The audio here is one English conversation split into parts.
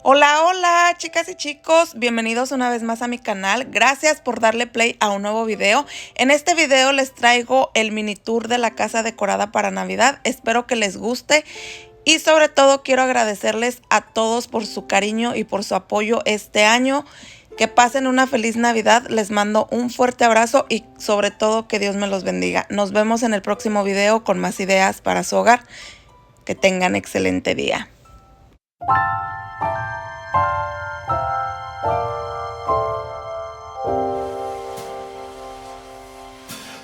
Hola, hola, chicas y chicos, bienvenidos una vez más a mi canal. Gracias por darle play a un nuevo video. En este video les traigo el mini tour de la casa decorada para Navidad. Espero que les guste y sobre todo quiero agradecerles a todos por su cariño y por su apoyo este año. Que pasen una feliz Navidad, les mando un fuerte abrazo y sobre todo que Dios me los bendiga. Nos vemos en el próximo video con más ideas para su hogar. Que tengan excelente día.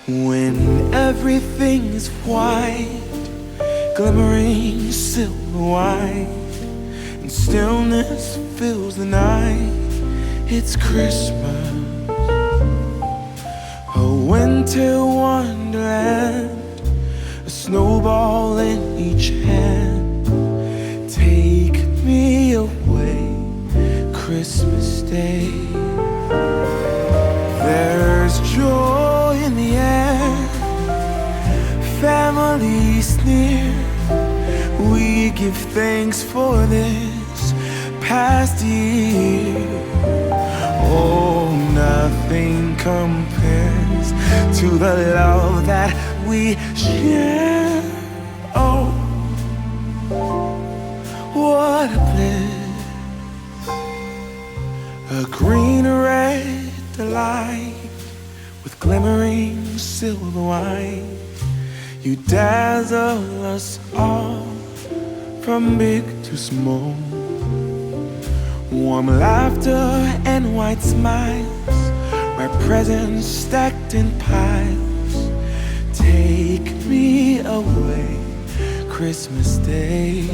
When everything is white, glimmering silver white, and stillness fills the night, it's Christmas, a winter wonderland, a snowball in each hand. Take me away, Christmas Day. There's joy in the air, families near. We give thanks for this past year. Oh, nothing compares to the love that we share. Oh, what a bliss. A green red delight with glimmering silver white. You dazzle us all from big to small. Warm laughter and white smiles, my presents stacked in piles. Take me away, Christmas Day.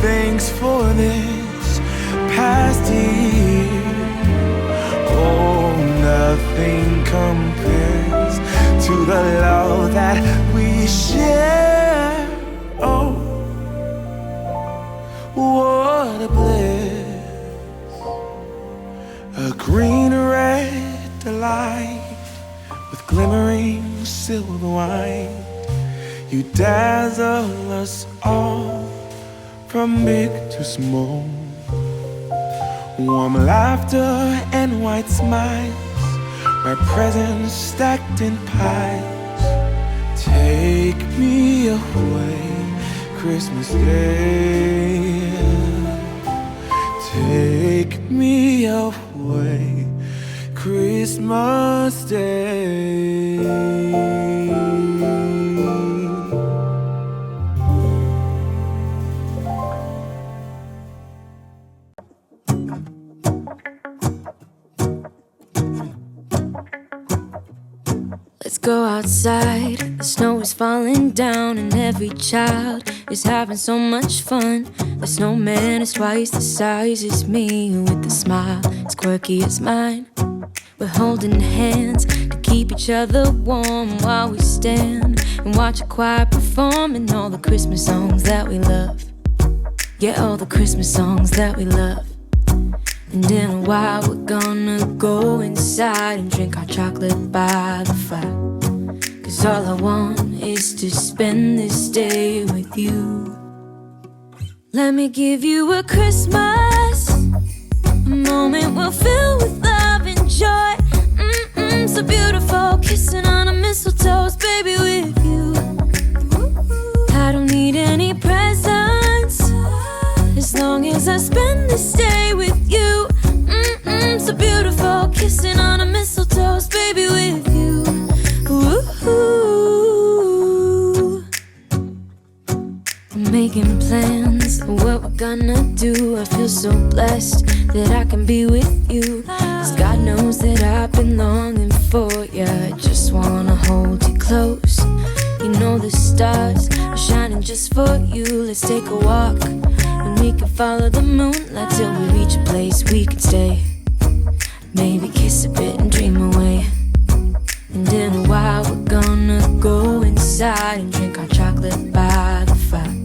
Thanks for this past year. Oh, nothing compares to the love that we share. Oh, what a bliss. A green red delight with glimmering silver white. You dazzle us all from big to small. Warm laughter and white smiles, my presents stacked in piles. Take me away, Christmas Day. Take me away, Christmas Day. Let's go outside, the snow is falling down and every child is having so much fun. The snowman is twice the size as me with a smile as quirky as mine. We're holding hands to keep each other warm while we stand and watch a choir performing all the Christmas songs that we love. Yeah, all the Christmas songs that we love. And in a while we're gonna go inside and drink our chocolate by the fire. 'Cause all I want is to spend this day with you. Let me give you a Christmas, a moment we'll fill with love and joy. So beautiful, kissing on a mistletoe, baby, with you. I don't need any presents as long as I spend this day with you. So beautiful, kissing on a mistletoe, baby, with you. Ooh. plans, what we're gonna do. I feel so blessed that I can be with you, 'cause God knows that I've been longing for you. I just wanna hold you close. You know the stars are shining just for you. Let's take a walk and we can follow the moonlight till we reach a place we can stay. Maybe kiss a bit and dream away. And in a while we're gonna go inside and drink our chocolate by the fire,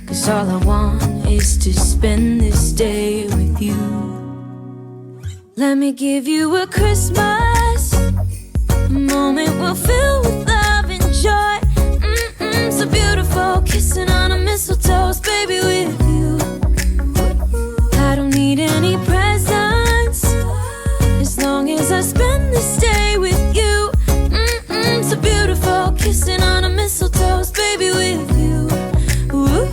'cause all I want is to spend this day with you. Let me give you a Christmas moment we'll fill with love and joy. So beautiful, kissing on a mistletoe, baby, with you. I don't need any presents as long as I spend this day with you. So beautiful, kissing on a mistletoe, baby, with you. Ooh,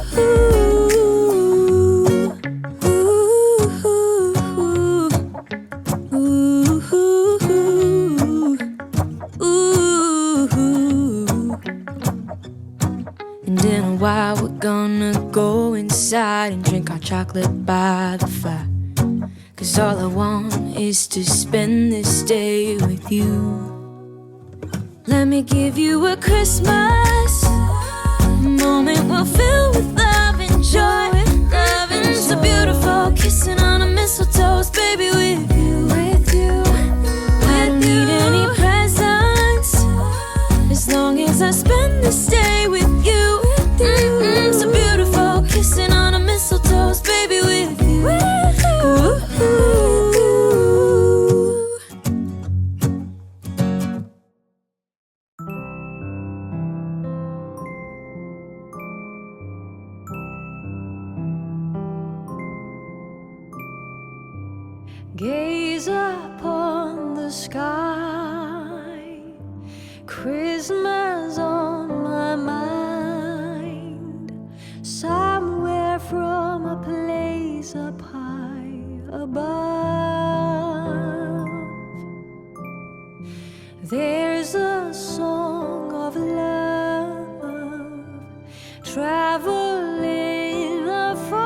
and in a while we're gonna go inside and drink our chocolate by the fire, 'cause all I want is to spend this day with you. Let me give you a Christmas moment we'll fill with love and joy. Loving so beautiful, kissing on a mistletoe, baby, with you. I don't need any presents as long as I spend this day with you. So beautiful, kissing on a mistletoe, baby, with you. Gaze upon the sky, Christmas on my mind. Somewhere from a place up high above, there's a song of love traveling afar,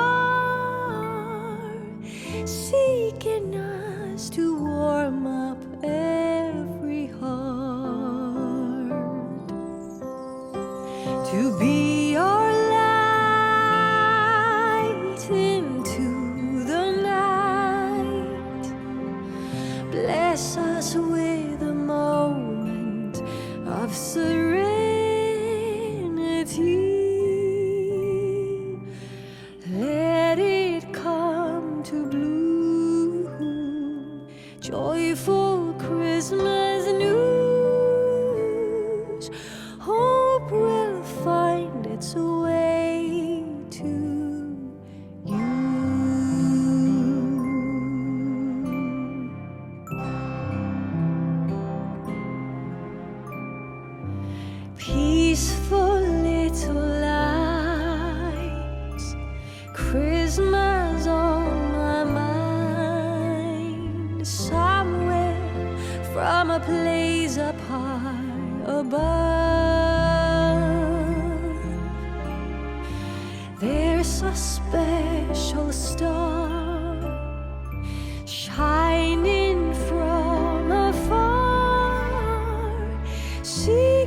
seeking us to warm up every heart, to be our light into the night. Bless us with a moment of serenity. Let it come to bloom, joyful Christmas news. Hope will find its way to you. Peaceful little lights, Christmas on my mind. Somewhere from a place up high above, there's a special